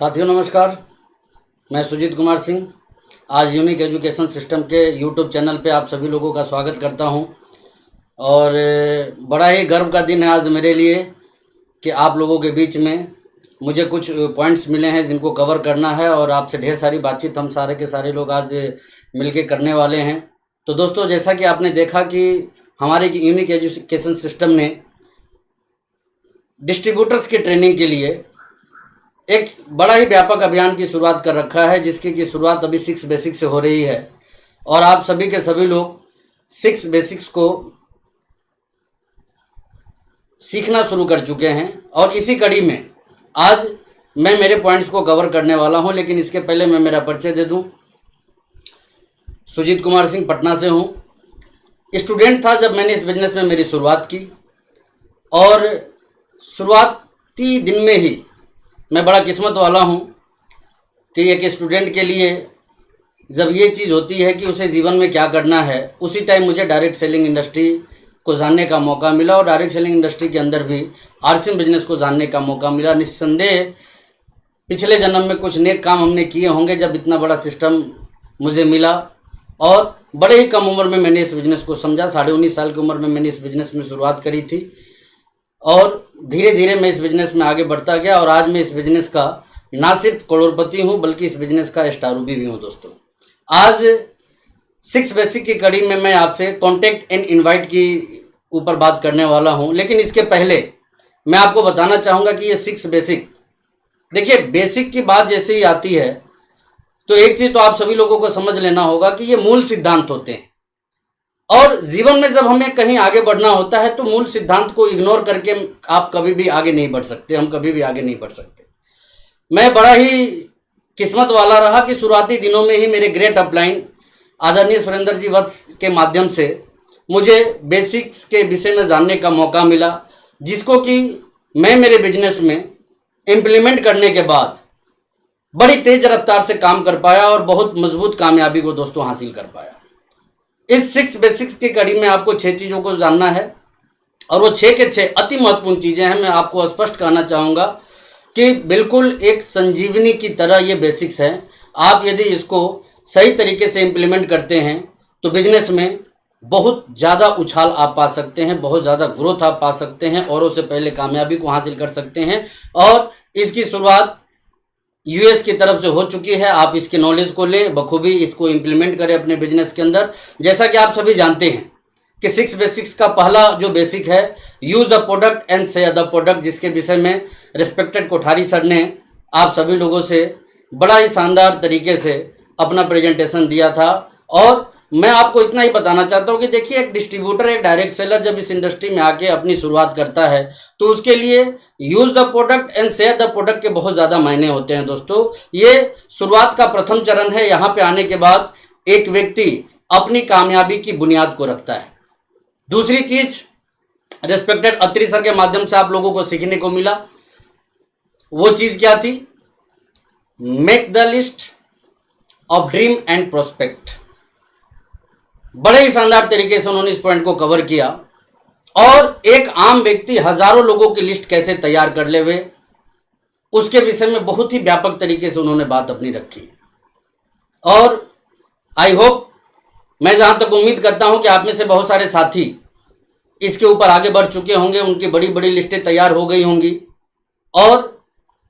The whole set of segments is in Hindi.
साथियों नमस्कार, मैं सुजीत कुमार सिंह आज यूनिक एजुकेशन सिस्टम के यूट्यूब चैनल पे आप सभी लोगों का स्वागत करता हूं। और बड़ा ही गर्व का दिन है आज मेरे लिए कि आप लोगों के बीच में मुझे कुछ पॉइंट्स मिले हैं जिनको कवर करना है और आपसे ढेर सारी बातचीत हम सारे के सारे लोग आज मिलके करने वाले हैं। तो दोस्तों, जैसा कि आपने देखा कि हमारे यूनिक एजुकेशन सिस्टम ने डिस्ट्रीब्यूटर्स की ट्रेनिंग के लिए एक बड़ा ही व्यापक अभियान की शुरुआत कर रखा है, जिसकी की शुरुआत अभी 6 बेसिक से हो रही है और आप सभी के सभी लोग 6 बेसिक्स को सीखना शुरू कर चुके हैं। और इसी कड़ी में आज मैं मेरे पॉइंट्स को कवर करने वाला हूं, लेकिन इसके पहले मैं मेरा परिचय दे दूं। सुजीत कुमार सिंह पटना से हूं। स्टूडेंट था जब मैंने इस बिजनेस में मेरी शुरुआत की और शुरुआती दिन में ही मैं बड़ा किस्मत वाला हूं कि एक स्टूडेंट के लिए जब ये चीज़ होती है कि उसे जीवन में क्या करना है, उसी टाइम मुझे डायरेक्ट सेलिंग इंडस्ट्री को जानने का मौका मिला और डायरेक्ट सेलिंग इंडस्ट्री के अंदर भी आरसीएम बिजनेस को जानने का मौका मिला। निस्संदेह पिछले जन्म में कुछ नेक काम हमने किए होंगे जब इतना बड़ा सिस्टम मुझे मिला और बड़े ही कम उम्र में मैंने इस बिज़नेस को समझा। 19.5 साल की उम्र में मैंने इस बिज़नेस में शुरुआत करी थी और धीरे धीरे मैं इस बिज़नेस में आगे बढ़ता गया और आज मैं इस बिज़नेस का ना सिर्फ करोड़पति हूं बल्कि इस बिज़नेस का स्टार रूबी भी हूं। दोस्तों, आज 6 बेसिक की कड़ी में मैं आपसे कॉन्टैक्ट एंड इनवाइट की ऊपर बात करने वाला हूं, लेकिन इसके पहले मैं आपको बताना चाहूँगा कि ये 6 बेसिक, देखिए बेसिक की बात जैसे ही आती है तो एक चीज़ तो आप सभी लोगों को समझ लेना होगा कि ये मूल सिद्धांत होते हैं और जीवन में जब हमें कहीं आगे बढ़ना होता है तो मूल सिद्धांत को इग्नोर करके आप कभी भी आगे नहीं बढ़ सकते, हम कभी भी आगे नहीं बढ़ सकते। मैं बड़ा ही किस्मत वाला रहा कि शुरुआती दिनों में ही मेरे ग्रेट अपलाइन आदरणीय सुरेंद्र जी वत्स के माध्यम से मुझे बेसिक्स के विषय में जानने का मौका मिला, जिसको कि मैं मेरे बिजनेस में इम्प्लीमेंट करने के बाद बड़ी तेज रफ्तार से काम कर पाया और बहुत मजबूत कामयाबी को दोस्तों हासिल कर पाया। इस 6 बेसिक्स की कड़ी में आपको 6 चीज़ों को जानना है और वो 6 के 6 अति महत्वपूर्ण चीज़ें हैं। मैं आपको स्पष्ट कहना चाहूँगा कि बिल्कुल एक संजीवनी की तरह ये बेसिक्स हैं। आप यदि इसको सही तरीके से इम्प्लीमेंट करते हैं तो बिजनेस में बहुत ज़्यादा उछाल आप पा सकते हैं, बहुत ज़्यादा ग्रोथ आप पा सकते हैं, औरों से पहले कामयाबी को हासिल कर सकते हैं। और इसकी शुरुआत यूएस की तरफ से हो चुकी है। आप इसके नॉलेज को लें, बखूबी इसको इम्प्लीमेंट करें अपने बिजनेस के अंदर। जैसा कि आप सभी जानते हैं कि 6 बेसिक्स का पहला जो बेसिक है, use the product and share the product, जिसके विषय में रिस्पेक्टेड कोठारी सर ने आप सभी लोगों से बड़ा ही शानदार तरीके से अपना प्रेजेंटेशन दिया था। और मैं आपको इतना ही बताना चाहता हूँ कि देखिए, एक डिस्ट्रीब्यूटर, एक डायरेक्ट सेलर जब इस इंडस्ट्री में आके अपनी शुरुआत करता है तो उसके लिए use the product and share the product के बहुत ज़्यादा मायने होते हैं। दोस्तों, ये शुरुआत का प्रथम चरण है। यहाँ पे आने के बाद एक व्यक्ति अपनी कामयाबी की बुनियाद को रखता है। दूसरी चीज़ रिस्पेक्टेड अत्री सर के माध्यम से आप लोगों को सीखने को मिला, वो चीज़ क्या थी? Make the list of dream and prospect. बड़े ही शानदार तरीके से उन्होंने इस पॉइंट को कवर किया और एक आम व्यक्ति हजारों लोगों की लिस्ट कैसे तैयार कर ले हुए, उसके विषय में बहुत ही व्यापक तरीके से उन्होंने बात अपनी रखी। और आई होप, मैं जहां तक उम्मीद करता हूं कि आप में से बहुत सारे साथी इसके ऊपर आगे बढ़ चुके होंगे, उनकी बड़ी बड़ी लिस्टें तैयार हो गई होंगी। और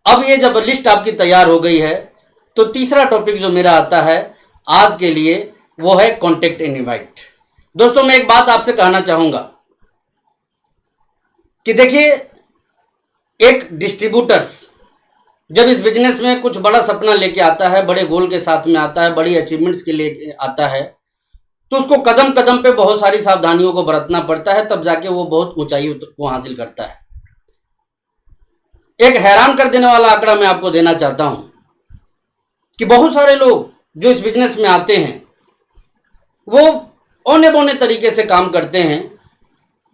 अब ये जब लिस्ट आपकी तैयार हो गई है तो तीसरा टॉपिक जो मेरा आता है आज के लिए वो है कॉन्टैक्ट एंड इनवाइट। दोस्तों, मैं एक बात आपसे कहना चाहूंगा कि देखिए, एक डिस्ट्रीब्यूटर्स जब इस बिजनेस में कुछ बड़ा सपना लेके आता है, बड़े गोल के साथ में आता है, बड़ी अचीवमेंट्स के लिए आता है, तो उसको कदम कदम पे बहुत सारी सावधानियों को बरतना पड़ता है, तब जाके वो बहुत ऊंचाई को हासिल करता है। एक हैरान कर देने वाला आंकड़ा मैं आपको देना चाहता हूं कि बहुत सारे लोग जो इस बिजनेस में आते हैं वो औने बौने तरीके से काम करते हैं।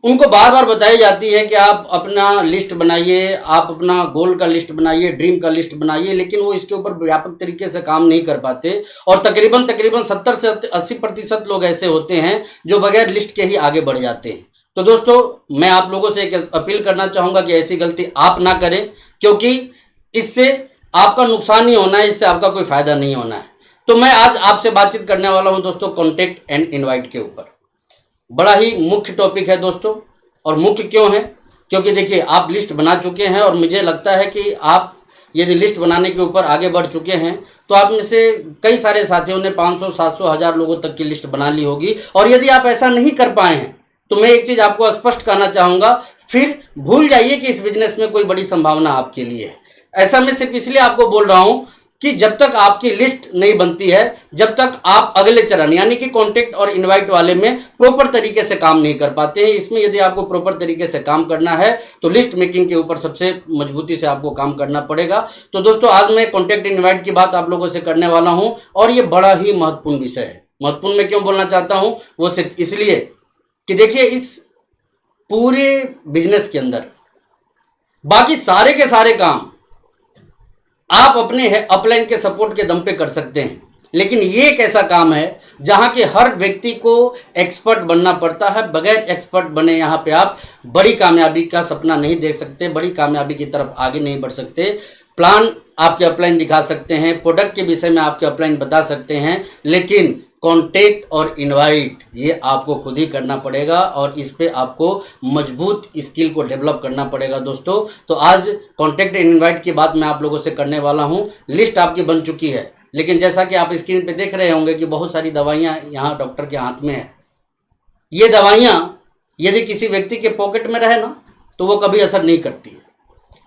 उनको बार बार बताई जाती है कि आप अपना लिस्ट बनाइए, आप अपना गोल का लिस्ट बनाइए, ड्रीम का लिस्ट बनाइए, लेकिन वो इसके ऊपर व्यापक तरीके से काम नहीं कर पाते। और तकरीबन 70 से 80% लोग ऐसे होते हैं जो बगैर लिस्ट के ही आगे बढ़ जाते हैं। तो दोस्तों, मैं आप लोगों से एक अपील करना चाहूँगा कि ऐसी गलती आप ना करें, क्योंकि इससे आपका नुकसान ही होना है, इससे आपका कोई फायदा नहीं होना है। तो मैं आज आपसे बातचीत करने वाला हूं दोस्तों कॉन्टैक्ट एंड इनवाइट के ऊपर। बड़ा ही मुख्य टॉपिक है दोस्तों। और मुख्य क्यों है? क्योंकि देखिए, आप लिस्ट बना चुके हैं और मुझे लगता है कि आप यदि लिस्ट बनाने के ऊपर आगे बढ़ चुके हैं तो आप में से कई सारे साथियों ने 500, 700, 1000 लोगों तक की लिस्ट बना ली होगी। और यदि आप ऐसा नहीं कर पाए हैं तो मैं एक चीज़ आपको स्पष्ट कहना चाहूँगा, फिर भूल जाइए कि इस बिजनेस में कोई बड़ी संभावना आपके लिए है। ऐसा मैं सिर्फ इसलिए आपको बोल रहा हूँ कि जब तक आपकी लिस्ट नहीं बनती है, जब तक आप अगले चरण यानी कि कॉन्टैक्ट और इनवाइट वाले में प्रॉपर तरीके से काम नहीं कर पाते हैं। इसमें यदि आपको प्रॉपर तरीके से काम करना है तो लिस्ट मेकिंग के ऊपर सबसे मजबूती से आपको काम करना पड़ेगा। तो दोस्तों, आज मैं कॉन्टैक्ट इनवाइट की बात आप लोगों से करने वाला हूं और ये बड़ा ही महत्वपूर्ण विषय है। महत्वपूर्ण मैं क्यों बोलना चाहता हूं, वो सिर्फ इसलिए कि देखिए, इस पूरे बिजनेस के अंदर बाकी सारे के सारे काम आप अपने अपलाइन के सपोर्ट के दम पे कर सकते हैं, लेकिन ये एक ऐसा काम है जहां के हर व्यक्ति को एक्सपर्ट बनना पड़ता है। बगैर एक्सपर्ट बने यहाँ पे आप बड़ी कामयाबी का सपना नहीं देख सकते, बड़ी कामयाबी की तरफ आगे नहीं बढ़ सकते। प्लान आपके अपलाइन दिखा सकते हैं, प्रोडक्ट के विषय में आपके अपलाइन बता सकते हैं, लेकिन कॉन्टैक्ट और इनवाइट ये आपको खुद ही करना पड़ेगा और इस पे आपको मजबूत स्किल को डेवलप करना पड़ेगा दोस्तों। तो आज कॉन्टैक्ट एंड इनवाइट की बात मैं आप लोगों से करने वाला हूं। लिस्ट आपकी बन चुकी है, लेकिन जैसा कि आप स्क्रीन पे देख रहे होंगे कि बहुत सारी दवाइयाँ यहाँ डॉक्टर के हाथ में है। ये दवाइयाँ यदि किसी व्यक्ति के पॉकेट में रहे ना तो वो कभी असर नहीं करती है।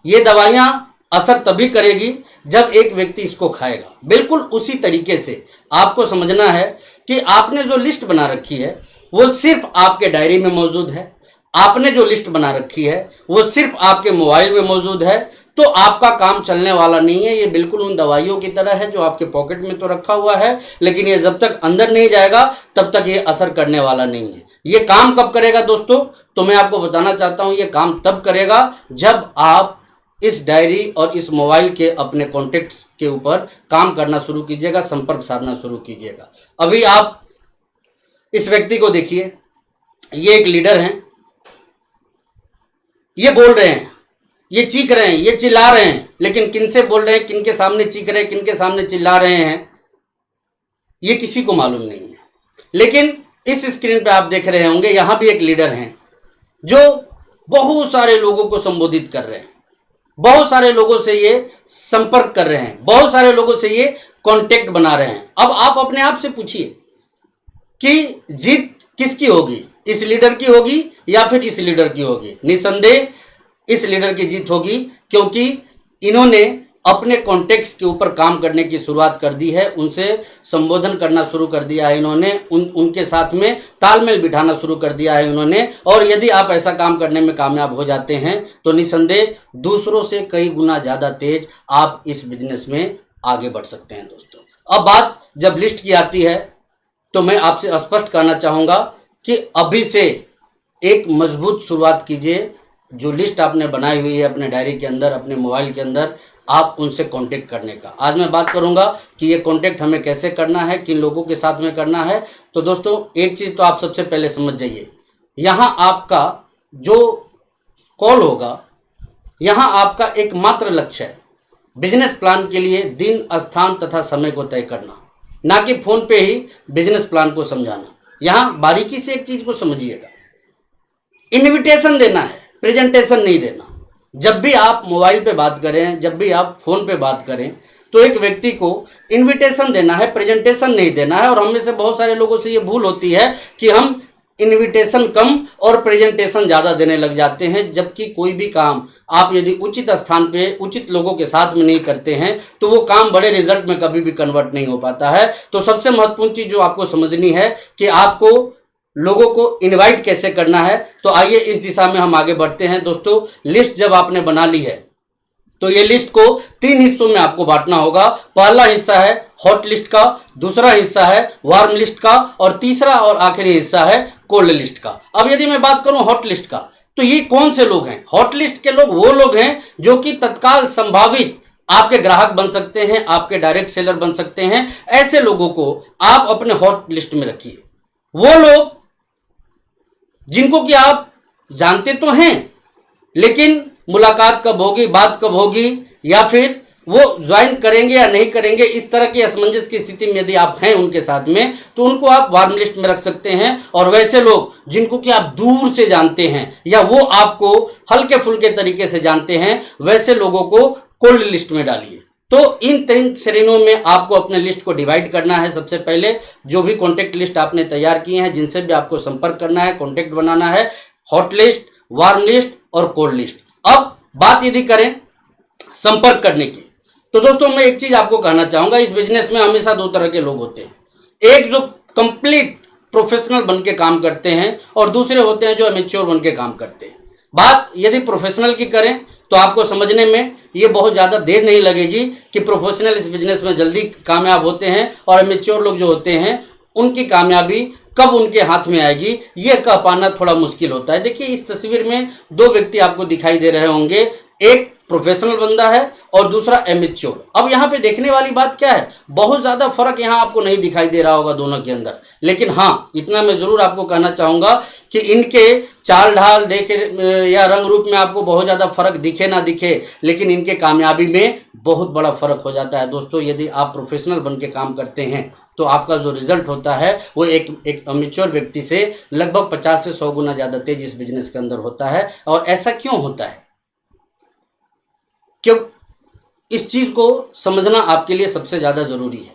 ये दवाइयाँ असर तभी करेगी जब एक व्यक्ति इसको खाएगा। बिल्कुल उसी तरीके से आपको समझना है कि आपने जो लिस्ट बना रखी है वो सिर्फ आपके डायरी में मौजूद है, आपने जो लिस्ट बना रखी है वो सिर्फ आपके मोबाइल में मौजूद है, तो आपका काम चलने वाला नहीं है। ये बिल्कुल उन दवाइयों की तरह है जो आपके पॉकेट में तो रखा हुआ है, लेकिन ये जब तक अंदर नहीं जाएगा तब तक ये असर करने वाला नहीं है। ये काम कब करेगा दोस्तों? तो मैं आपको बताना चाहता हूँ, ये काम तब करेगा जब आप इस डायरी और इस मोबाइल के अपने कॉन्टेक्ट्स के ऊपर काम करना शुरू कीजिएगा, संपर्क साधना शुरू कीजिएगा। अभी आप इस व्यक्ति को देखिए, ये एक लीडर हैं, ये बोल रहे हैं, ये चीख रहे हैं, ये चिल्ला रहे हैं, लेकिन किन से बोल रहे हैं, किन के सामने चीख रहे हैं, किन के सामने चिल्ला रहे हैं, ये किसी को मालूम नहीं है। लेकिन इस स्क्रीन पे आप देख रहे होंगे, यहां भी एक लीडर हैं जो बहुत सारे लोगों को संबोधित कर रहे हैं, बहुत सारे लोगों से ये संपर्क कर रहे हैं, बहुत सारे लोगों से ये कांटेक्ट बना रहे हैं। अब आप अपने आप से पूछिए कि जीत किसकी होगी, इस लीडर की होगी या फिर इस लीडर की होगी? निसंदेह इस लीडर की जीत होगी, क्योंकि इन्होंने अपने कॉन्टेक्ट्स के ऊपर काम करने की शुरुआत कर दी है, उनसे संबोधन करना शुरू कर दिया है इन्होंने, उनके साथ में तालमेल बिठाना शुरू कर दिया है इन्होंने। और यदि आप ऐसा काम करने में कामयाब हो जाते हैं तो निसंदेह दूसरों से कई गुना ज़्यादा तेज आप इस बिजनेस में आगे बढ़ सकते हैं दोस्तों। अब बात जब लिस्ट की आती है तो मैं आपसे स्पष्ट कहना चाहूँगा कि अभी से एक मजबूत शुरुआत कीजिए। जो लिस्ट आपने बनाई हुई है अपने डायरी के अंदर, अपने मोबाइल के अंदर, आप उनसे कांटेक्ट करने का। आज मैं बात करूंगा कि ये कांटेक्ट हमें कैसे करना है, किन लोगों के साथ में करना है। तो दोस्तों, एक चीज़ तो आप सबसे पहले समझ जाइए, यहाँ आपका जो कॉल होगा, यहाँ आपका एकमात्र लक्ष्य है बिजनेस प्लान के लिए दिन, स्थान तथा समय को तय करना, ना कि फ़ोन पे ही बिजनेस प्लान को समझाना। यहाँ बारीकी से एक चीज़ को समझिएगा, इन्विटेशन देना है, प्रेजेंटेशन नहीं देना। जब भी आप मोबाइल पे बात करें, जब भी आप फ़ोन पे बात करें, तो एक व्यक्ति को इनविटेशन देना है, प्रेजेंटेशन नहीं देना है। और हम में से बहुत सारे लोगों से ये भूल होती है कि हम इनविटेशन कम और प्रेजेंटेशन ज़्यादा देने लग जाते हैं, जबकि कोई भी काम आप यदि उचित स्थान पे उचित लोगों के साथ में नहीं करते हैं तो वो काम बड़े रिजल्ट में कभी भी कन्वर्ट नहीं हो पाता है। तो सबसे महत्वपूर्ण चीज़ जो आपको समझनी है कि आपको लोगों को इनवाइट कैसे करना है। तो आइए इस दिशा में हम आगे बढ़ते हैं दोस्तों। लिस्ट जब आपने बना ली है तो ये लिस्ट को 3 हिस्सों में आपको बांटना होगा। पहला हिस्सा है हॉट लिस्ट का, दूसरा हिस्सा है वार्म लिस्ट का, और तीसरा और आखिरी हिस्सा है कोल्ड लिस्ट का। अब यदि मैं बात करूं हॉट लिस्ट का, तो ये कौन से लोग हैं? हॉट लिस्ट के लोग वो लोग हैं जो कि तत्काल संभावित आपके ग्राहक बन सकते हैं, आपके डायरेक्ट सेलर बन सकते हैं। ऐसे लोगों को आप अपने हॉट लिस्ट में रखिए। वो लोग जिनको कि आप जानते तो हैं, लेकिन मुलाकात कब होगी, बात कब होगी, या फिर वो ज्वाइन करेंगे या नहीं करेंगे, इस तरह की असमंजस की स्थिति में यदि आप हैं उनके साथ में, तो उनको आप वार्म लिस्ट में रख सकते हैं। और वैसे लोग जिनको कि आप दूर से जानते हैं या वो आपको हल्के फुल्के तरीके से जानते हैं, वैसे लोगों को कोल्ड लिस्ट में डालिए। तो इन 3 श्रेणियों में आपको अपने लिस्ट को डिवाइड करना है। सबसे पहले जो भी कॉन्टैक्ट लिस्ट आपने तैयार किए हैं, जिनसे भी आपको संपर्क करना है, कॉन्टैक्ट बनाना है, हॉट लिस्ट, वार्म लिस्ट और कोल्ड लिस्ट। अब बात यदि करें संपर्क करने की, तो दोस्तों मैं एक चीज आपको कहना चाहूंगा, इस बिजनेस में हमेशा 2 तरह के लोग होते हैं। एक जो कंप्लीट प्रोफेशनल बन के काम करते हैं और दूसरे होते हैं जो अमेच्योर बन के काम करते हैं। बात यदि प्रोफेशनल की करें तो आपको समझने में ये बहुत ज़्यादा देर नहीं लगेगी कि प्रोफेशनल इस बिजनेस में जल्दी कामयाब होते हैं और अमेच्योर लोग जो होते हैं उनकी कामयाबी कब उनके हाथ में आएगी ये कह पाना थोड़ा मुश्किल होता है। देखिए इस तस्वीर में 2 व्यक्ति आपको दिखाई दे रहे होंगे, एक प्रोफेशनल बंदा है और दूसरा एमेच्योर। अब यहाँ पे देखने वाली बात क्या है, बहुत ज़्यादा फर्क यहाँ आपको नहीं दिखाई दे रहा होगा दोनों के अंदर, लेकिन हाँ इतना मैं ज़रूर आपको कहना चाहूँगा कि इनके चाल ढाल देखे या रंग रूप में आपको बहुत ज़्यादा फर्क दिखे ना दिखे, लेकिन इनके कामयाबी में बहुत बड़ा फर्क हो जाता है। दोस्तों यदि आप प्रोफेशनल बन के काम करते हैं तो आपका जो रिजल्ट होता है वो एक अमेच्योर व्यक्ति से लगभग 50 से 100 गुना ज़्यादा तेज इस बिजनेस के अंदर होता है। और ऐसा क्यों होता है, क्यों, इस चीज को समझना आपके लिए सबसे ज्यादा जरूरी है।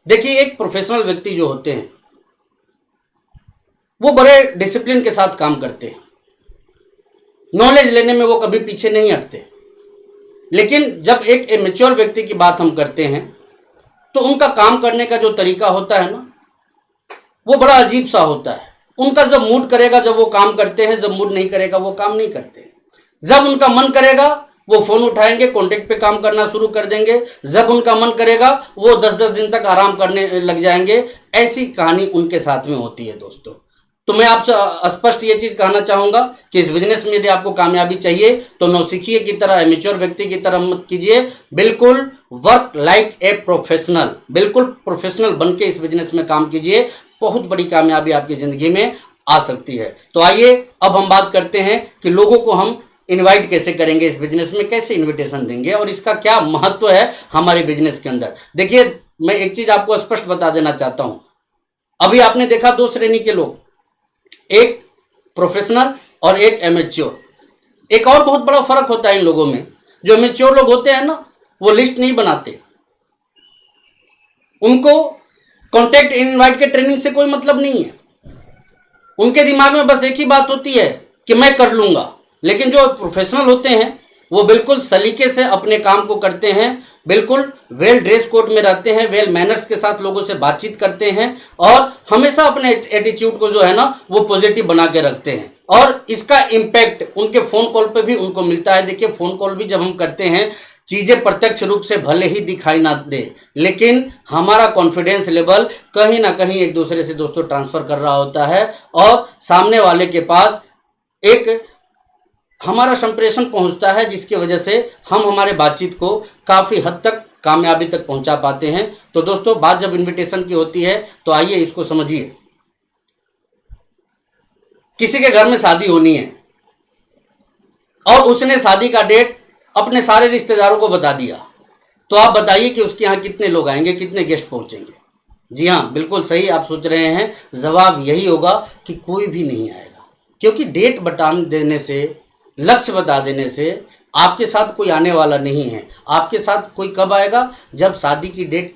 देखिए एक प्रोफेशनल व्यक्ति जो होते हैं वो बड़े डिसिप्लिन के साथ काम करते हैं, नॉलेज लेने में वो कभी पीछे नहीं हटते। लेकिन जब एक मैच्योर व्यक्ति की बात हम करते हैं तो उनका काम करने का जो तरीका होता है ना वो बड़ा अजीब सा होता है। उनका जब मूड करेगा जब वो काम करते हैं, जब मूड नहीं करेगा वो काम नहीं करते। जब उनका मन करेगा वो फोन उठाएंगे, कॉन्टेक्ट पे काम करना शुरू कर देंगे, जब उनका मन करेगा वो 10-10 दिन तक आराम करने लग जाएंगे। ऐसी कहानी उनके साथ में होती है दोस्तों। तो मैं आपसे स्पष्ट ये चीज कहना चाहूंगा कि इस बिजनेस में यदि आपको कामयाबी चाहिए तो नौसिखिए की तरह, मैच्योर व्यक्ति की तरह मत कीजिए, बिल्कुल वर्क लाइक ए प्रोफेशनल, बिल्कुल प्रोफेशनल बन के इस बिजनेस में काम कीजिए। बहुत बड़ी कामयाबी आपकी जिंदगी में आ सकती है। तो आइए अब हम बात करते हैं कि लोगों को हम इनवाइट कैसे करेंगे, इस बिजनेस में कैसे इनविटेशन देंगे और इसका क्या महत्व है हमारे बिजनेस के अंदर। देखिए मैं एक चीज आपको स्पष्ट बता देना चाहता हूं, अभी आपने देखा 2 श्रेणी के लोग, एक प्रोफेशनल और एक एमेच्योर। एक और बहुत बड़ा फर्क होता है इन लोगों में, जो एमेच्योर लोग होते हैं ना वो लिस्ट नहीं बनाते, उनको कॉन्टैक्ट इनवाइट के ट्रेनिंग से कोई मतलब नहीं है। उनके दिमाग में बस एक ही बात होती है कि मैं कर लूंगा। लेकिन जो प्रोफेशनल होते हैं वो बिल्कुल सलीके से अपने काम को करते हैं, बिल्कुल वेल ड्रेस कोड में रहते हैं, वेल मैनर्स के साथ लोगों से बातचीत करते हैं और हमेशा अपने एटीट्यूड को जो है ना वो पॉजिटिव बना के रखते हैं। और इसका इम्पैक्ट उनके फ़ोन कॉल पे भी उनको मिलता है। देखिए फ़ोन कॉल भी जब हम करते हैं, चीज़ें प्रत्यक्ष रूप से भले ही दिखाई ना दे, लेकिन हमारा कॉन्फिडेंस लेवल कहीं ना कहीं एक दूसरे से दोस्तों ट्रांसफ़र कर रहा होता है और सामने वाले के पास एक हमारा संप्रेषण पहुंचता है, जिसकी वजह से हम हमारे बातचीत को काफ़ी हद तक कामयाबी तक पहुंचा पाते हैं। तो दोस्तों बात जब इनविटेशन की होती है तो आइए इसको समझिए। किसी के घर में शादी होनी है और उसने शादी का डेट अपने सारे रिश्तेदारों को बता दिया, तो आप बताइए कि उसके यहाँ कितने लोग आएंगे, कितने गेस्ट पहुंचेंगे। जी हाँ, बिल्कुल सही आप सोच रहे हैं, जवाब यही होगा कि कोई भी नहीं आएगा। क्योंकि डेट बता देने से, लक्ष्य बता देने से आपके साथ कोई आने वाला नहीं है। आपके साथ कोई कब आएगा, जब शादी की डेट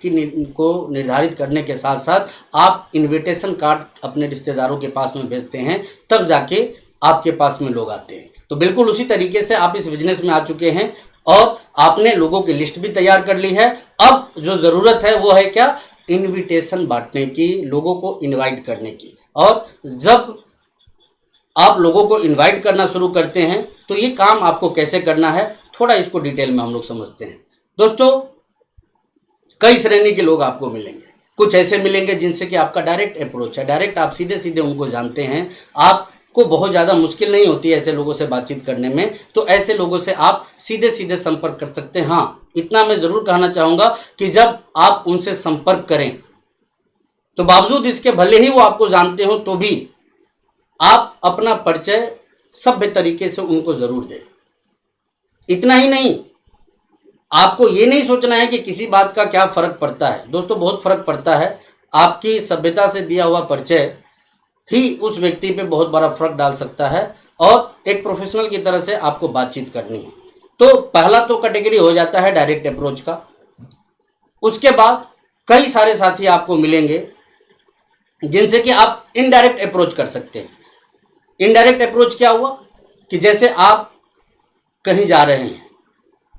को निर्धारित करने के साथ साथ आप इनविटेशन कार्ड अपने रिश्तेदारों के पास में भेजते हैं, तब जाके आपके पास में लोग आते हैं। तो बिल्कुल उसी तरीके से आप इस बिजनेस में आ चुके हैं और आपने लोगों की लिस्ट भी तैयार कर ली है। अब जो ज़रूरत है वो है क्या, इनविटेशन बांटने की, लोगों को इनवाइट करने की। और जब आप लोगों को इनवाइट करना शुरू करते हैं तो ये काम आपको कैसे करना है, थोड़ा इसको डिटेल में हम लोग समझते हैं। दोस्तों कई श्रेणी के लोग आपको मिलेंगे। कुछ ऐसे मिलेंगे जिनसे कि आपका डायरेक्ट अप्रोच है, डायरेक्ट आप सीधे सीधे उनको जानते हैं, आपको बहुत ज़्यादा मुश्किल नहीं होती है ऐसे लोगों से बातचीत करने में। तो ऐसे लोगों से आप सीधे सीधे संपर्क कर सकते हैं। हाँ इतना मैं ज़रूर कहना चाहूँगा कि जब आप उनसे संपर्क करें तो बावजूद इसके भले ही वो आपको जानते हो तो भी आप अपना परिचय सभ्य तरीके से उनको ज़रूर दें। इतना ही नहीं, आपको ये नहीं सोचना है कि किसी बात का क्या फ़र्क पड़ता है। दोस्तों बहुत फ़र्क पड़ता है। आपकी सभ्यता से दिया हुआ परिचय ही उस व्यक्ति पे बहुत बड़ा फ़र्क डाल सकता है और एक प्रोफेशनल की तरह से आपको बातचीत करनी है। तो पहला तो कैटेगरी हो जाता है डायरेक्ट अप्रोच का। उसके बाद कई सारे साथी आपको मिलेंगे जिनसे कि आप इनडायरेक्ट अप्रोच कर सकते हैं। इनडायरेक्ट अप्रोच क्या हुआ कि जैसे आप कहीं जा रहे हैं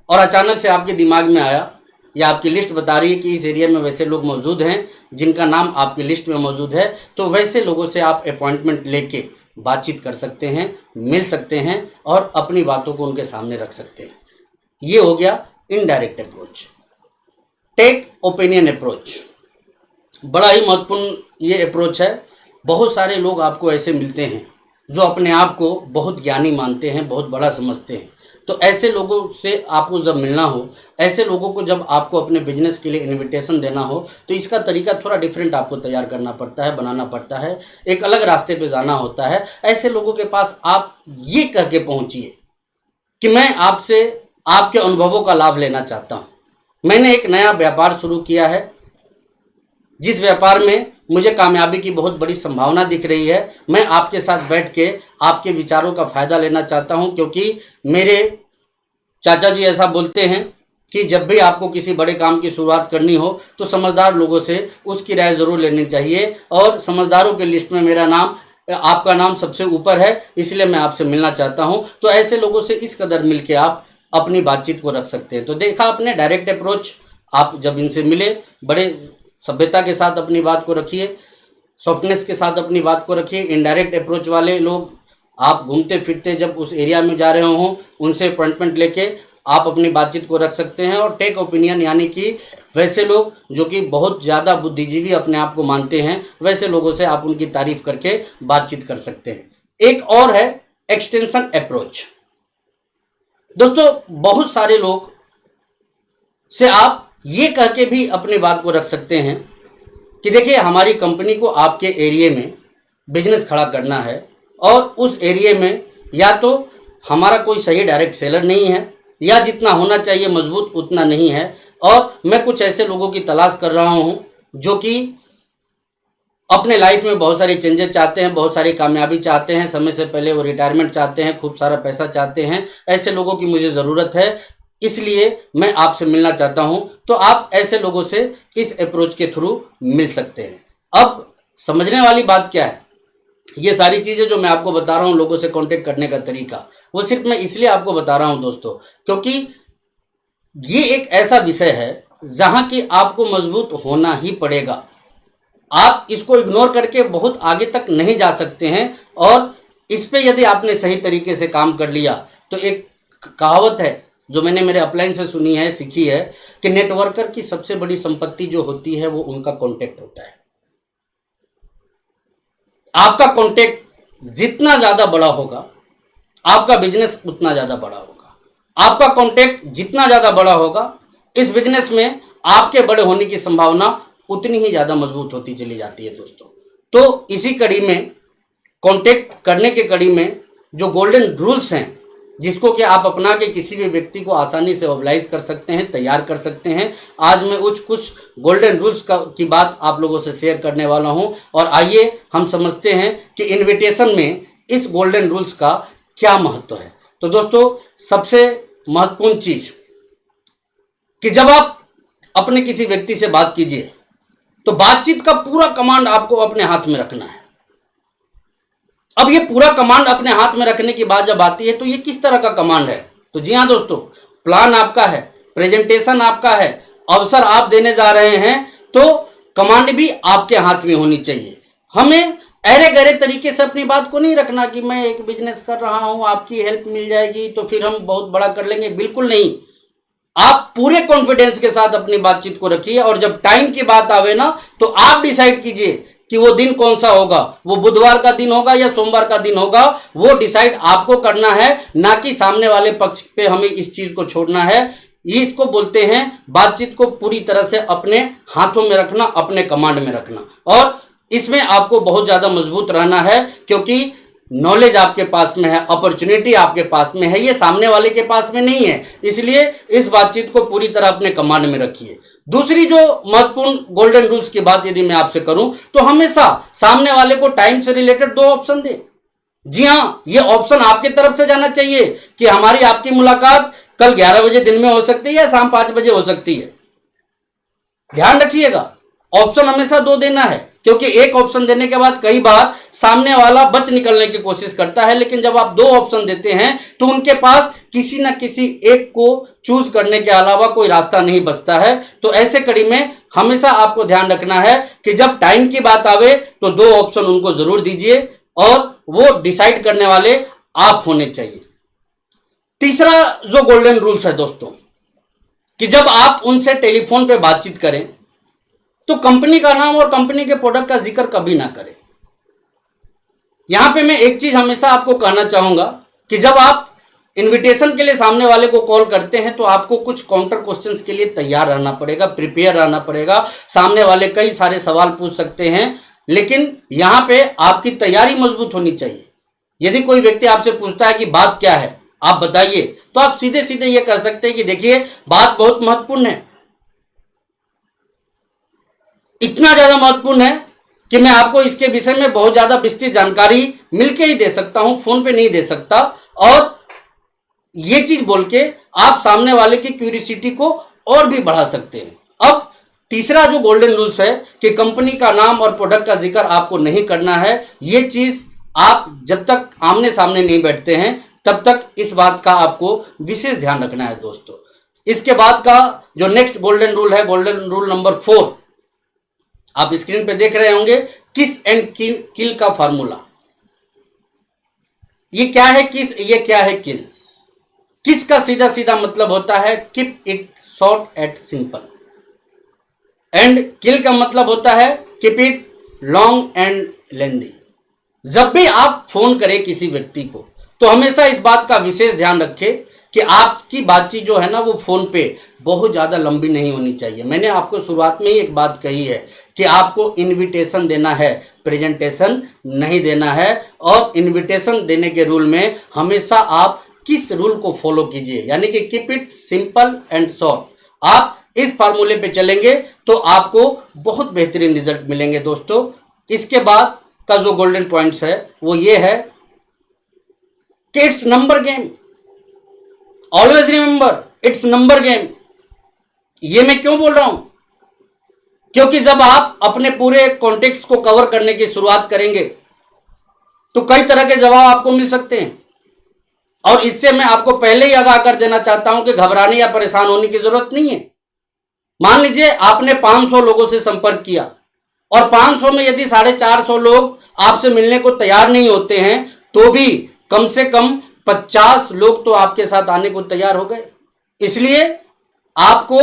और अचानक से आपके दिमाग में आया या आपकी लिस्ट बता रही है कि इस एरिया में वैसे लोग मौजूद हैं जिनका नाम आपकी लिस्ट में मौजूद है, तो वैसे लोगों से आप अपॉइंटमेंट लेके बातचीत कर सकते हैं, मिल सकते हैं और अपनी बातों को उनके सामने रख सकते हैं। ये हो गया indirect approach. Take opinion approach बड़ा ही महत्वपूर्ण ये अप्रोच है। बहुत सारे लोग आपको ऐसे मिलते हैं जो अपने आप को बहुत ज्ञानी मानते हैं, बहुत बड़ा समझते हैं। तो ऐसे लोगों से आपको जब मिलना हो, ऐसे लोगों को जब आपको अपने बिजनेस के लिए इनविटेशन देना हो, तो इसका तरीका थोड़ा डिफरेंट आपको तैयार करना पड़ता है, बनाना पड़ता है, एक अलग रास्ते पे जाना होता है। ऐसे लोगों के पास आप ये कह के पहुँचिए कि मैं आपसे आपके अनुभवों का लाभ लेना चाहता हूँ। मैंने एक नया व्यापार शुरू किया है जिस व्यापार में मुझे कामयाबी की बहुत बड़ी संभावना दिख रही है। मैं आपके साथ बैठ के आपके विचारों का फ़ायदा लेना चाहता हूं, क्योंकि मेरे चाचा जी ऐसा बोलते हैं कि जब भी आपको किसी बड़े काम की शुरुआत करनी हो तो समझदार लोगों से उसकी राय ज़रूर लेनी चाहिए, और समझदारों के लिस्ट में मेरा नाम, आपका नाम सबसे ऊपर है, इसलिए मैं आपसे मिलना चाहता हूँ। तो ऐसे लोगों से इस कदर मिल के आप अपनी बातचीत को रख सकते हैं। तो देखा आपने डायरेक्ट अप्रोच, आप जब इनसे मिले बड़े सभ्यता के साथ अपनी बात को रखिए, सॉफ्टनेस के साथ अपनी बात को रखिए। इनडायरेक्ट अप्रोच वाले लोग आप घूमते फिरते जब उस एरिया में जा रहे हों उनसे अपॉइंटमेंट लेके आप अपनी बातचीत को रख सकते हैं। और टेक ओपिनियन यानी कि वैसे लोग जो कि बहुत ज़्यादा बुद्धिजीवी अपने आप को मानते हैं, वैसे लोगों से आप उनकी तारीफ करके बातचीत कर सकते हैं। एक और है एक्सटेंशन अप्रोच। दोस्तों बहुत सारे लोग से आप ये कह के भी अपनी बात को रख सकते हैं कि देखिए हमारी कंपनी को आपके एरिया में बिजनेस खड़ा करना है, और उस एरिया में या तो हमारा कोई सही डायरेक्ट सेलर नहीं है, या जितना होना चाहिए मजबूत उतना नहीं है, और मैं कुछ ऐसे लोगों की तलाश कर रहा हूँ जो कि अपने लाइफ में बहुत सारी चेंजेस चाहते हैं, बहुत सारी कामयाबी चाहते हैं, समय से पहले वो रिटायरमेंट चाहते हैं, खूब सारा पैसा चाहते हैं। ऐसे लोगों की मुझे ज़रूरत है, इसलिए मैं आपसे मिलना चाहता हूं। तो आप ऐसे लोगों से इस अप्रोच के थ्रू मिल सकते हैं। अब समझने वाली बात क्या है, ये सारी चीज़ें जो मैं आपको बता रहा हूं लोगों से कांटेक्ट करने का तरीका, वो सिर्फ मैं इसलिए आपको बता रहा हूं दोस्तों, क्योंकि ये एक ऐसा विषय है जहां कि आपको मजबूत होना ही पड़ेगा। आप इसको इग्नोर करके बहुत आगे तक नहीं जा सकते हैं, और इस पे यदि आपने सही तरीके से काम कर लिया तो एक कहावत है जो मैंने मेरे अपलाइन से सुनी है, सीखी है, कि नेटवर्कर की सबसे बड़ी संपत्ति जो होती है वो उनका कांटेक्ट होता है। आपका कांटेक्ट जितना ज़्यादा बड़ा होगा आपका बिजनेस उतना ज़्यादा बड़ा होगा। आपका कांटेक्ट जितना ज़्यादा बड़ा होगा इस बिजनेस में आपके बड़े होने की संभावना उतनी ही ज़्यादा मजबूत होती चली जाती है दोस्तों। तो इसी कड़ी में, कांटेक्ट करने के कड़ी में जो गोल्डन रूल्स हैं जिसको कि आप अपना के किसी भी व्यक्ति को आसानी से मोबिलाइज कर सकते हैं, तैयार कर सकते हैं, आज मैं कुछ गोल्डन रूल्स की बात आप लोगों से शेयर करने वाला हूं। और आइए हम समझते हैं कि इनविटेशन में इस गोल्डन रूल्स का क्या महत्व है। तो दोस्तों सबसे महत्वपूर्ण चीज कि जब आप अपने किसी व्यक्ति से बात कीजिए तो बातचीत का पूरा कमांड आपको अपने हाथ में रखना है। अब ये पूरा कमांड अपने हाथ में रखने की बात जब आती है तो ये किस तरह का कमांड है, तो जी हाँ दोस्तों, प्लान आपका है, प्रेजेंटेशन आपका है, अवसर आप देने जा रहे हैं, तो कमांड भी आपके हाथ में होनी चाहिए। हमें अरे गहरे तरीके से अपनी बात को नहीं रखना कि मैं एक बिजनेस कर रहा हूं, आपकी हेल्प मिल जाएगी तो फिर हम बहुत बड़ा कर लेंगे, बिल्कुल नहीं। आप पूरे कॉन्फिडेंस के साथ अपनी बातचीत को रखिए, और जब टाइम की बात आवे ना तो आप डिसाइड कीजिए कि वो दिन कौन सा होगा, वो बुधवार का दिन होगा या सोमवार का दिन होगा, वो डिसाइड आपको करना है, ना कि सामने वाले पक्ष पे हमें इस चीज को छोड़ना है। ये इसको बोलते हैं बातचीत को पूरी तरह से अपने हाथों में रखना, अपने कमांड में रखना। और इसमें आपको बहुत ज्यादा मजबूत रहना है, क्योंकि नॉलेज आपके पास में है, अपॉर्चुनिटी आपके पास में है, ये सामने वाले के पास में नहीं है। इसलिए इस बातचीत को पूरी तरह अपने कमांड में रखिए। दूसरी जो महत्वपूर्ण गोल्डन रूल्स की बात यदि मैं आपसे करूं तो हमेशा सामने वाले को टाइम से रिलेटेड 2 ऑप्शन दें। जी हाँ, ये ऑप्शन आपकी तरफ से जाना चाहिए कि हमारी आपकी मुलाकात कल 11 बजे दिन में हो सकती है या शाम 5 बजे हो सकती है। ध्यान रखिएगा, ऑप्शन हमेशा 2 देना है, क्योंकि एक ऑप्शन देने के बाद कई बार सामने वाला बच निकलने की कोशिश करता है, लेकिन जब आप 2 ऑप्शन देते हैं तो उनके पास किसी न किसी एक को चूज करने के अलावा कोई रास्ता नहीं बचता है। तो ऐसे कड़ी में हमेशा आपको ध्यान रखना है कि जब टाइम की बात आवे तो 2 ऑप्शन उनको जरूर दीजिए और वो डिसाइड करने वाले आप होने चाहिए। तीसरा जो गोल्डन रूल्स है दोस्तों, कि जब आप उनसे टेलीफोन पे बातचीत करें तो कंपनी का नाम और कंपनी के प्रोडक्ट का जिक्र कभी ना करें। यहां पे मैं एक चीज हमेशा आपको कहना चाहूंगा कि जब आप इनविटेशन के लिए सामने वाले को कॉल करते हैं तो आपको कुछ काउंटर क्वेश्चंस के लिए तैयार रहना पड़ेगा, प्रिपेयर रहना पड़ेगा। सामने वाले कई सारे सवाल पूछ सकते हैं, लेकिन यहां पे आपकी तैयारी मजबूत होनी चाहिए। यदि कोई व्यक्ति आपसे पूछता है कि बात क्या है, आप बताइए, तो आप सीधे सीधे ये कह सकते हैं कि देखिए बात बहुत महत्वपूर्ण है, इतना ज्यादा महत्वपूर्ण है कि मैं आपको इसके विषय में बहुत ज्यादा विस्तृत जानकारी मिलके ही दे सकता हूं, फोन पे नहीं दे सकता। और ये चीज बोल के आप सामने वाले की क्यूरियोसिटी को और भी बढ़ा सकते हैं। अब तीसरा जो गोल्डन रूल्स है कि कंपनी का नाम और प्रोडक्ट का जिक्र आपको नहीं करना है। ये चीज आप जब तक आमने सामने नहीं बैठते हैं तब तक इस बात का आपको विशेष ध्यान रखना है दोस्तों। इसके बाद का जो नेक्स्ट गोल्डन रूल है, गोल्डन रूल नंबर 4, आप स्क्रीन पे देख रहे होंगे, किस एंड किल का फार्मूला। ये क्या है किस, ये क्या है किल। किस का सीधा सीधा मतलब होता है keep it short and simple, and kill का मतलब होता है कीप इट लॉन्ग एंड लेंदी। जब भी आप फोन करें किसी व्यक्ति को तो हमेशा इस बात का विशेष ध्यान रखें कि आपकी बातचीत जो है ना वो फोन पे बहुत ज़्यादा लंबी नहीं होनी चाहिए। मैंने आपको शुरुआत में ही एक बात कही है कि आपको इनविटेशन देना है, प्रेजेंटेशन नहीं देना है। और इनविटेशन देने के रूल में हमेशा आप किस रूल को फॉलो कीजिए, यानी कि keep it simple and short. आप इस फार्मूले पे चलेंगे तो आपको बहुत बेहतरीन रिजल्ट मिलेंगे दोस्तों। इसके बाद का जो गोल्डन पॉइंट्स है वो ये है कि it's number game. Always remember it's number game. ये मैं क्यों बोल रहा हूं? क्योंकि जब आप अपने पूरे कॉन्टेक्स्ट को कवर करने की शुरुआत करेंगे तो कई तरह के जवाब आपको मिल सकते हैं। और इससे मैं आपको पहले ही आगाह कर देना चाहता हूं कि घबराने या परेशान होने की जरूरत नहीं है। मान लीजिए आपने 500 लोगों से संपर्क किया और 500 में यदि 450 लोग आपसे मिलने को तैयार नहीं होते हैं तो भी कम से कम 50 लोग तो आपके साथ आने को तैयार हो गए। इसलिए आपको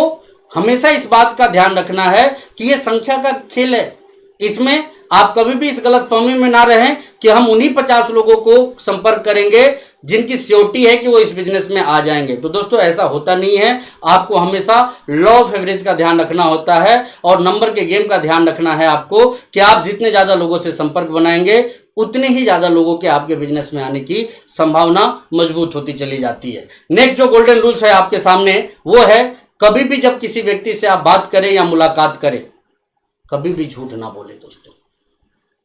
हमेशा इस बात का ध्यान रखना है कि यह संख्या का खेल है। इसमें आप कभी भी इस गलतफहमी में ना रहें कि हम उन्हीं 50 लोगों को संपर्क करेंगे जिनकी श्योरिटी है कि वो इस बिजनेस में आ जाएंगे। तो दोस्तों ऐसा होता नहीं है। आपको हमेशा लॉ ऑफ एवरेज का ध्यान रखना होता है और नंबर के गेम का ध्यान रखना है आपको कि आप जितने ज़्यादा लोगों से संपर्क बनाएंगे उतने ही ज़्यादा लोगों के आपके बिजनेस में आने की संभावना मजबूत होती चली जाती है। नेक्स्ट जो गोल्डन रूल्स है आपके सामने वो है, कभी भी जब किसी व्यक्ति से आप बात करें या मुलाकात करें कभी भी झूठ ना बोले दोस्तों।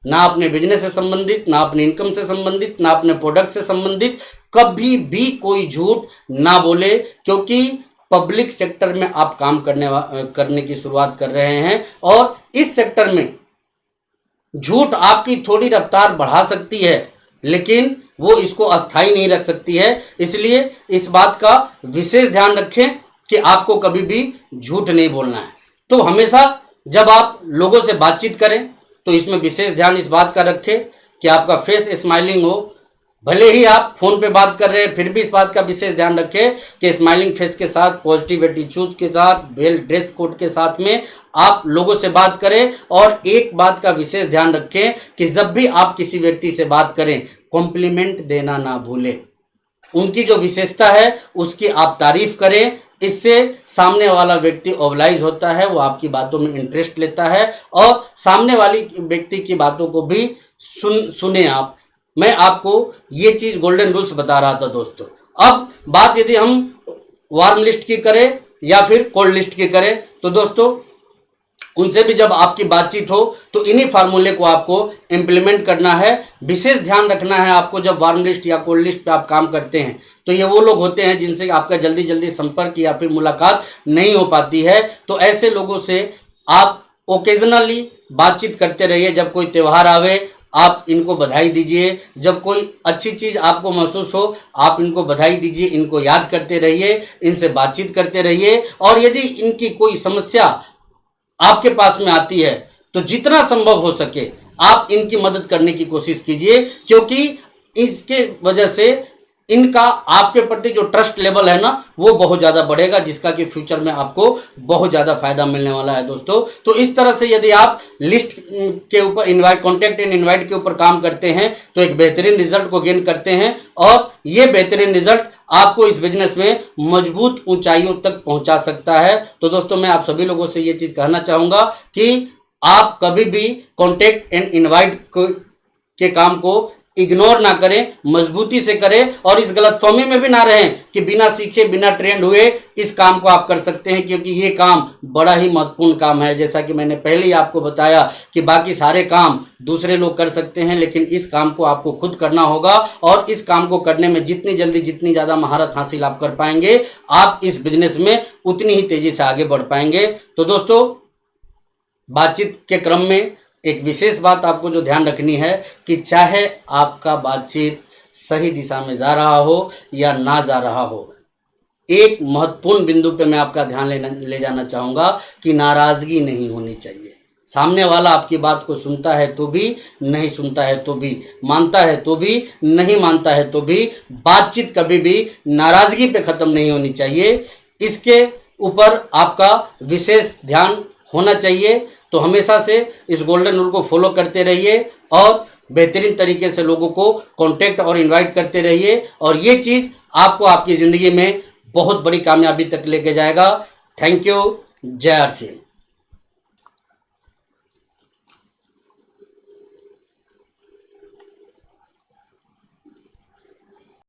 ना अपने बिजनेस से संबंधित, ना अपने इनकम से संबंधित, ना अपने प्रोडक्ट से संबंधित कभी भी कोई झूठ ना बोले, क्योंकि पब्लिक सेक्टर में आप काम करने की शुरुआत कर रहे हैं और इस सेक्टर में झूठ आपकी थोड़ी रफ्तार बढ़ा सकती है लेकिन वो इसको अस्थायी नहीं रख सकती है। इसलिए इस बात का विशेष ध्यान रखें कि आपको कभी भी झूठ नहीं बोलना है। तो हमेशा जब आप लोगों से बातचीत करें तो इसमें विशेष ध्यान इस बात का रखें कि आपका फेस स्माइलिंग हो। भले ही आप फोन पे बात कर रहे हैं फिर भी इस बात का विशेष ध्यान रखें कि स्माइलिंग फेस के साथ, पॉजिटिव एटीट्यूड के साथ, वेल ड्रेस कोड के साथ में आप लोगों से बात करें। और एक बात का विशेष ध्यान रखें कि जब भी आप किसी व्यक्ति से बात करें कॉम्प्लीमेंट देना ना भूलें। उनकी जो विशेषता है उसकी आप तारीफ करें। इससे सामने वाला व्यक्ति ओबलाइज होता है, वो आपकी बातों में इंटरेस्ट लेता है और सामने वाली व्यक्ति की बातों को भी सुने आप। मैं आपको ये चीज़ गोल्डन रूल्स बता रहा था दोस्तों। अब बात यदि हम वार्म लिस्ट की करें या फिर कोल्ड लिस्ट की करें, तो दोस्तों उनसे भी जब आपकी बातचीत हो तो इन्हीं फार्मूले को आपको इम्प्लीमेंट करना है। विशेष ध्यान रखना है आपको, जब वार्म लिस्ट या कोल्ड लिस्ट पे आप काम करते हैं तो ये वो लोग होते हैं जिनसे आपका जल्दी जल्दी संपर्क या फिर मुलाकात नहीं हो पाती है। तो ऐसे लोगों से आप ओकेजनली बातचीत करते रहिए। जब कोई त्यौहार आवे आप इनको बधाई दीजिए, जब कोई अच्छी चीज़ आपको महसूस हो आप इनको बधाई दीजिए, इनको याद करते रहिए, इनसे बातचीत करते रहिए। और यदि इनकी कोई समस्या आपके पास में आती है तो जितना संभव हो सके आप इनकी मदद करने की कोशिश कीजिए, क्योंकि इसके वजह से इनका आपके प्रति जो ट्रस्ट लेवल है ना वो बहुत ज़्यादा बढ़ेगा, जिसका कि फ्यूचर में आपको बहुत ज़्यादा फायदा मिलने वाला है दोस्तों। तो इस तरह से यदि आप लिस्ट के ऊपर इनवाइट, कॉन्टैक्ट एंड इनवाइट के ऊपर काम करते हैं तो एक बेहतरीन रिजल्ट को गेन करते हैं, और ये बेहतरीन रिजल्ट आपको इस बिजनेस में मजबूत ऊंचाइयों तक पहुंचा सकता है। तो दोस्तों मैं आप सभी लोगों से ये चीज़ कहना चाहूँगा कि आप कभी भी कॉन्टैक्ट एंड इनवाइट के काम को इग्नोर ना करें, मजबूती से करें, और इस गलतफहमी में भी ना रहें कि बिना सीखे बिना ट्रेंड हुए इस काम को आप कर सकते हैं, क्योंकि ये काम बड़ा ही महत्वपूर्ण काम है। जैसा कि मैंने पहले ही आपको बताया कि बाकी सारे काम दूसरे लोग कर सकते हैं, लेकिन इस काम को आपको खुद करना होगा, और इस काम को करने में जितनी जल्दी जितनी ज़्यादा महारत हासिल आप कर पाएंगे आप इस बिजनेस में उतनी ही तेज़ी से आगे बढ़ पाएंगे। तो दोस्तों बातचीत के क्रम में एक विशेष बात आपको जो ध्यान रखनी है कि चाहे आपका बातचीत सही दिशा में जा रहा हो या ना जा रहा हो, एक महत्वपूर्ण बिंदु पे मैं आपका ध्यान ले जाना चाहूँगा कि नाराज़गी नहीं होनी चाहिए। सामने वाला आपकी बात को सुनता है तो भी, नहीं सुनता है तो भी, मानता है तो भी, नहीं मानता है तो भी, बातचीत कभी भी नाराज़गी पे ख़त्म नहीं होनी चाहिए। इसके ऊपर आपका विशेष ध्यान होना चाहिए। तो हमेशा से इस गोल्डन रूल को फॉलो करते रहिए और बेहतरीन तरीके से लोगों को कांटेक्ट और इनवाइट करते रहिए, और ये चीज़ आपको आपकी ज़िंदगी में बहुत बड़ी कामयाबी तक लेके जाएगा। Thank you. जय आर सी।